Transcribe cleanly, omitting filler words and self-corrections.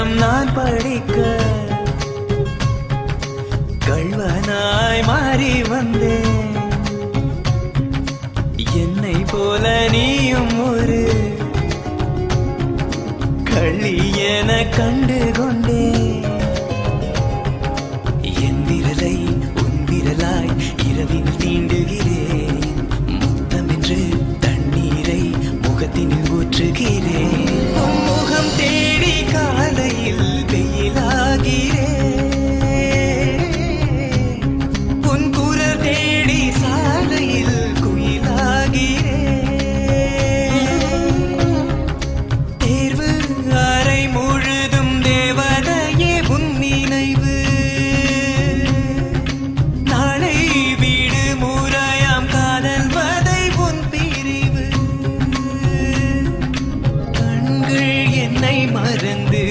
பாடம் நான் படிக்க கள்வனாய் மாறி வந்தேன். என்னை போல நீயும் ஒரு கள்ளி என கண்டு கொண்டேன். என் விரலை உன் விரலாய் இரவில் தீண்டுகிறேன். முத்தமென்று தண்ணீரை முகத்தினில் ஊற்றுகிறேன். உன் முகம் தேடி காலையில் வெயிலாகிறேன். உன் குரல் தேடி சாலையில் குயிலாகிறேன். தேர்வு அறை முழுதும் தேவதையே உன் நினைவு. நாளை விடுமுறையாம் காதல் வதை உன் பிரிவு. கண்கள் என்னை மறந்து